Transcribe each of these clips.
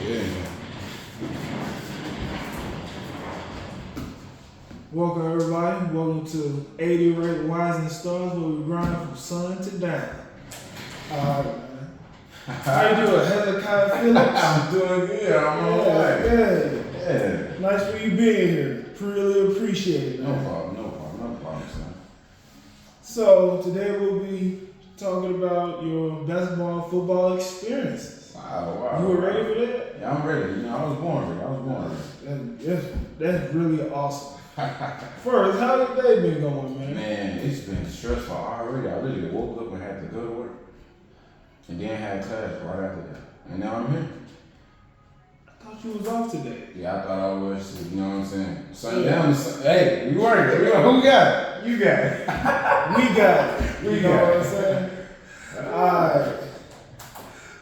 Yeah. Welcome everybody. Welcome to 80 Rate Wise and Stars, where we grind from sun to down. Alright, man. How you doing, Hezekiah Phillips? I'm doing good. I'm all right. Good. Yeah. Nice for you being here. Really appreciate it, No man. problem, son. So today we'll be talking about your basketball and football experiences. Wow. You were ready for that? Yeah, I'm ready. You know, I was born ready. That's really awesome. First, how the day been going, man? Man, it's been stressful already. I literally woke up and had to go to work. And then had class right after that. And now I'm here. I thought you was off today. Yeah, I thought I was, you know what I'm saying? Sundown to sun. Hey, we working. Who got it? You got it. We got it. You know what I'm saying? Alright.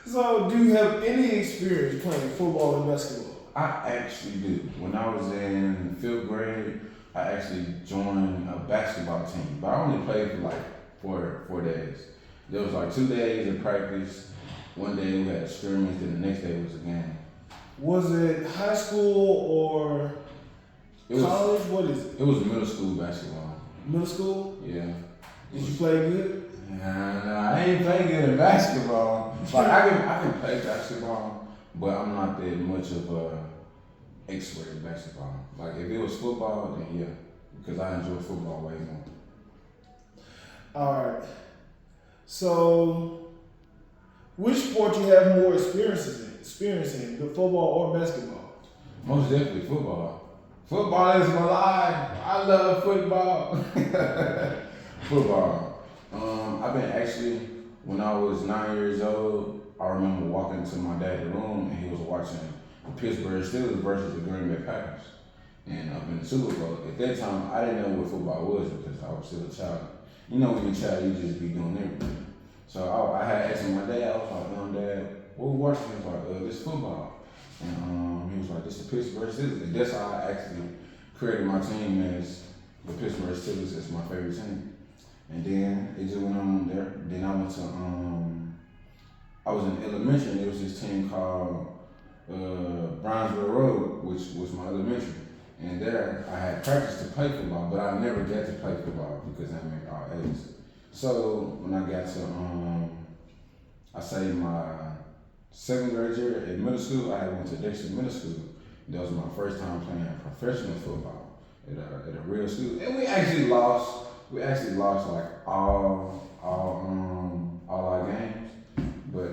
So, do you have any experience playing football and basketball? I actually do. When I was in 5th grade, I actually joined a basketball team. But I only played for like four days. There was like 2 days of practice. One day we had a scrimmage, then the next day was a game. Was it high school or college? What is it? It was middle school basketball. Middle school? Yeah. Did you play good? Nah, I ain't playing good in basketball. Like I can play basketball, but I'm not that much of a expert in basketball. Like if it was football, then yeah, because I enjoy football way more. All right. So, which sport you have more experience in, the football or basketball? Most definitely football. Football is my life. I love football. Football. I've been actually, when I was 9 years old, I remember walking into my dad's room and he was watching the Pittsburgh Steelers versus the Green Bay Packers. And up in the Super Bowl. At that time, I didn't know what football was because I was still a child. You know, when you're a child, you just be doing everything. So I had asked my dad, I was like, Dad, what we watching? He was like, this football. And he was like, this is the Pittsburgh Steelers. And that's how I actually created my team as the Pittsburgh Steelers as my favorite team. And then it just went on there. Then I went to, I was in elementary and there was this team called Brownsville Road, which was my elementary. And there I had practiced to play football, but I never got to play football because I'm in all ages. So when I got to, I say my 7th grade year in middle school, I went to Dexter Middle School. That was my first time playing professional football at a real school. And we actually lost. We actually lost like all our games, but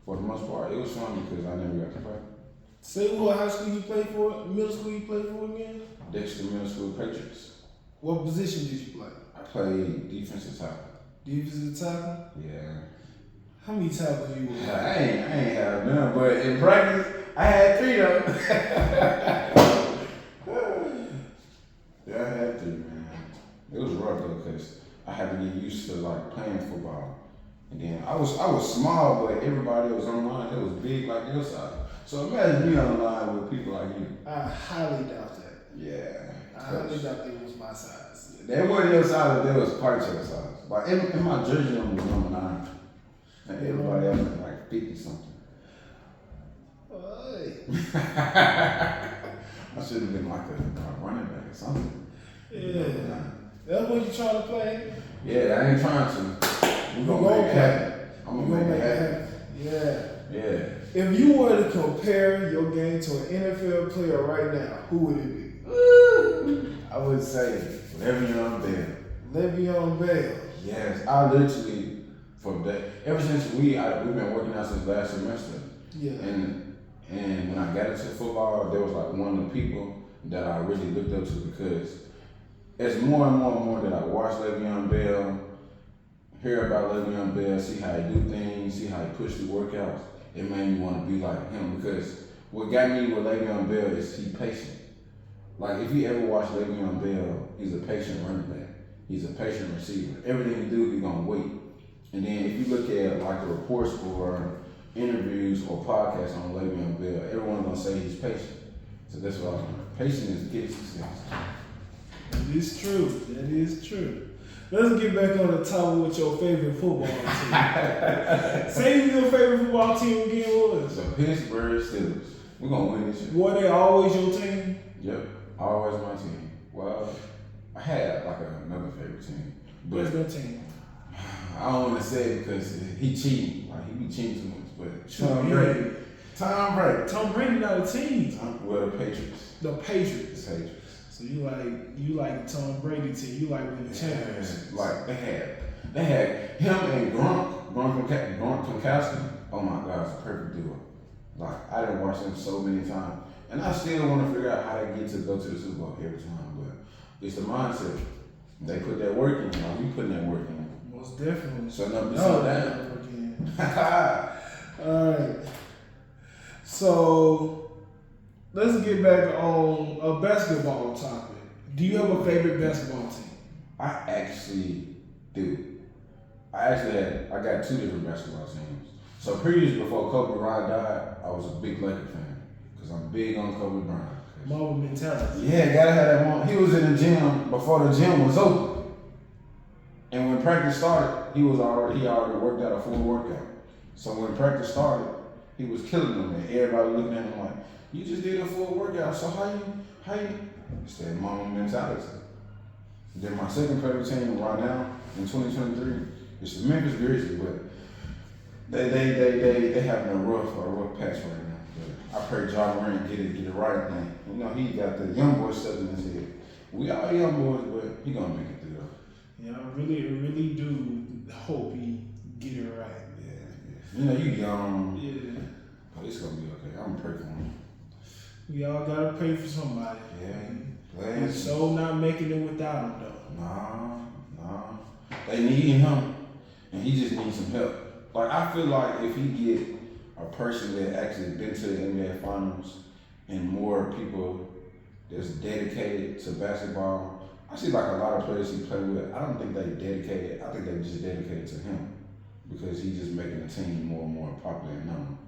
for the most part, it was fun because I never got to play. Say what high school you played for, middle school you played for again? Dexter Middle School Patriots. What position did you play? I played defensive tackle. Defensive tackle? Yeah. How many tackles you were? I ain't have none, but in practice, I had 3 of them. Yeah, I had 3, man. It was rough though, because I had to get used to like playing football. And then I was small, but everybody was on the line. It was big like your size. So imagine me on the line with people like you. I highly doubt that. Yeah. I highly doubt they was my size. They weren't your size, but they was quite your size. Like in my jersey number was number 9. And everybody else was like 50 something. Hey. I should have been like a running back or something. Yeah. That's what you trying to play? Yeah, I ain't trying to. We're gonna make it happen. I'm gonna make it happen. Yeah. If you were to compare your game to an NFL player right now, who would it be? I would say Le'Veon Bell. Le'Veon Bell. Yes, I literally ever since we've been working out since last semester. Yeah. And when I got into football, there was like one of the people that I really looked up to because as more and more that I watch Le'Veon Bell, hear about Le'Veon Bell, see how he do things, see how he push through workouts, it made me want to be like him because what got me with Le'Veon Bell is he patient. Like if you ever watch Le'Veon Bell, he's a patient running back. He's a patient receiver. Everything he do, he's gonna wait. And then if you look at like the reports or interviews or podcasts on Le'Veon Bell, everyone's gonna say he's patient. So that's why patient is the key to success. That is true. That is true. Let's get back on the topic with your favorite football team. Say who your favorite football team again was. The Pittsburgh Steelers. We're gonna win this year. Were they always your team? Yep, always my team. Well, I had like another favorite team, What's but that team? I don't want to say it because he cheating. Like he be cheating too much. But Tom Brady. Tom Brady. Tom Brady not a team. Well, the Patriots. The Patriots. The Patriots. So you like the Tom Brady team. You like winning championships. Like they had him and Gronkowski. Oh my God, it's a perfect duo. Like I done watched them so many times, and I still want to figure out how they get to go to the Super Bowl every time. But it's the mindset. They put that work in. Like we putting that work in. Most definitely. So nothing No, down. Alright. So let's get back on a basketball topic. Do you have a favorite basketball team? I actually do. I got two different basketball teams. So previous before Kobe Bryant died, I was a big Laker fan because I'm big on Kobe Bryant. Marvel mentality. Yeah, gotta have that one. He was in the gym before the gym was open, and when practice started, he already worked out a full workout. So when practice started, he was killing them, and everybody looking at him like, "You just did a full workout, so how you?" It's that Marvel mentality. Then my second favorite team right now in 2023 is the Memphis Grizzlies, but they having a rough patch right now. But I pray Ja Morant get it right now. You know he got the young boy stuff in his head. We all young boys, but he gonna make it through though. Yeah, I really do hope he get it right. Yeah. You know you young. Yeah. But it's gonna be okay. I'm gonna pray for him. We all gotta pray for somebody. Yeah. And so not making it without him though. Nah. They need him, and he just needs some help. Like I feel like if he get a person that actually been to the NBA Finals and more people that's dedicated to basketball, I see like a lot of players he played with. I don't think they dedicated. I think they just dedicated to him because he's just making the team more and more popular and known.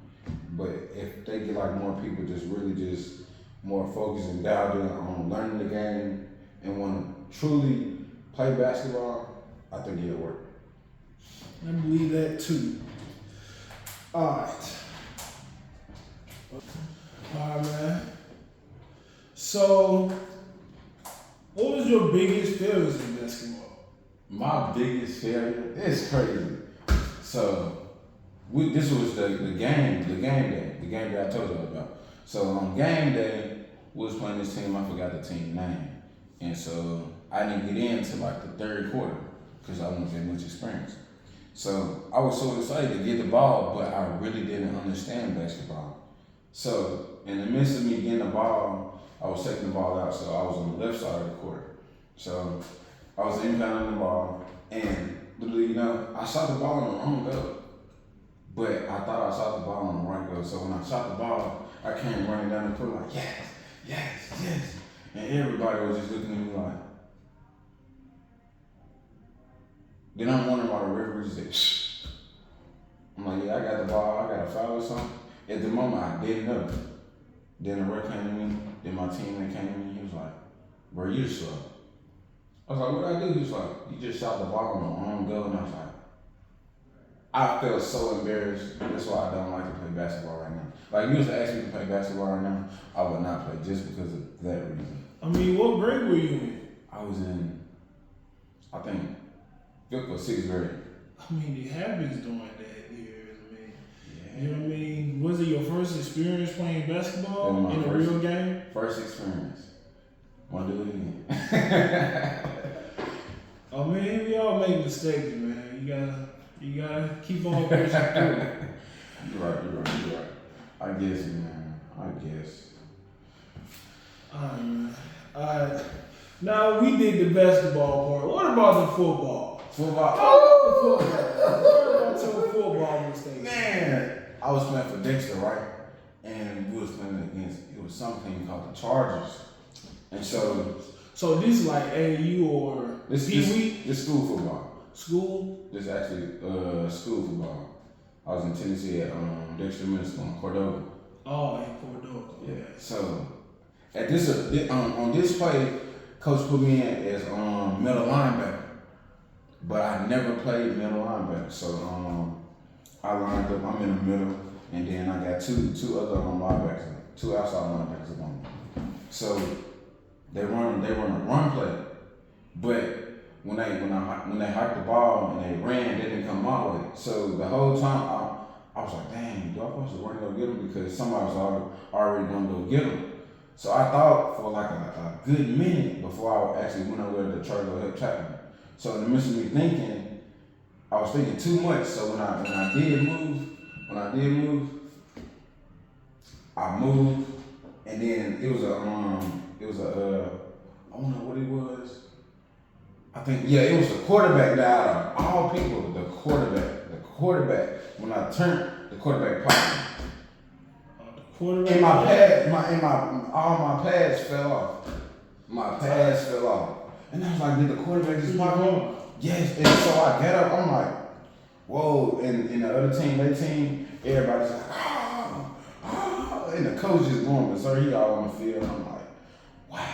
But if they get like more people just really just more focused and dialed in on learning the game and want to truly play basketball, I think it'll work. I believe that too. Alright, man. So, what was your biggest failures in basketball? My biggest failure, it's crazy. So, this was the game day I told you about. So on game day, we was playing this team, I forgot the team name. And so I didn't get into like the third quarter because I didn't get much experience. So I was so excited to get the ball, but I really didn't understand basketball. So in the midst of me getting the ball, I was taking the ball out, so I was on the left side of the court. So I was inbounding the ball, and literally, I shot the ball on the wrong go. But I thought I shot the ball on the right go. So when I shot the ball, I came running down the court like, yes. And everybody was just looking at me like. Then I'm wondering why the referee said, shh. I'm like, yeah, I got the ball, I got a foul or something. At the moment, I didn't know. Then the ref came to me, then my teammate came to me, he was like, bro, you slow. I was like, what'd I do? He was like, you just shot the ball on the wrong go. And I was like, I felt so embarrassed. That's why I don't like to play basketball right now. Like, you was to ask me to play basketball right now, I would not play just because of that reason. I mean, what grade were you in? I was in, I think, 5th or 6th grade. I mean, the habits doing that years, You know what I mean? Was it your first experience playing basketball in a real game? First experience. Want to do it again. I mean, we all make mistakes, man. You gotta keep on pushing through. You're right. I guess, man. Alright. Now we did the basketball part. What about the football? Football. What about your football mistakes? Man, I was playing for Dexter, right? And we was playing against, it was something called the Chargers. And so this is like AAU or Pee-wee? This school football. School? This is actually school football. I was in Tennessee at Dexter Middle School in Cordova. Oh, in Cordova. Yeah. So at this on this play, coach put me in as middle linebacker. but I never played middle linebacker. So I lined up. I'm in the middle, and then I got two other linebackers, two outside linebackers on me. So they run a run play, but when they hiked the ball and they ran, they didn't come my way. So the whole time I was like, dang, do I supposed to run and go get him because somebody was already gonna go get him. So I thought for like a good minute before I actually went over there to try to go help tackle him. So in the midst of me thinking, I was thinking too much. So when I did move, I moved, and then it was a I don't know what it was. I think it was the quarterback that out of all people, the quarterback. When I turned, the quarterback popped. Quarterback. And my pad, all my pads fell off. My pads fell off. And I was like, did the quarterback just pop on? Yes. And so I get up, I'm like, whoa. And the other team, everybody's like, oh. And the coach is going, but sir, he all on the field. I'm like, wow.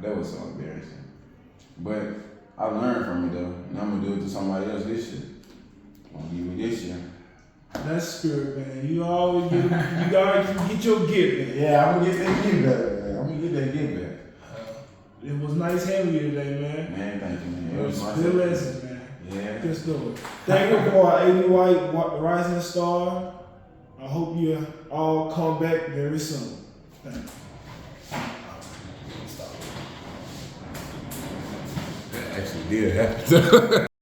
That was so embarrassing. But I learned from it though. And I'm gonna do it to somebody else this year. I'm gonna give me this year. That's spirit, man. You always get, you gotta get your get back. Yeah, I'm gonna get that get back, man. I'm gonna get that get back. It was nice having you today, man. Man, thank you, man. It was a good lesson, man. Yeah. Good story. Thank you for our 80 White Rising Star. I hope you all come back very soon. Thank you. That actually did happen.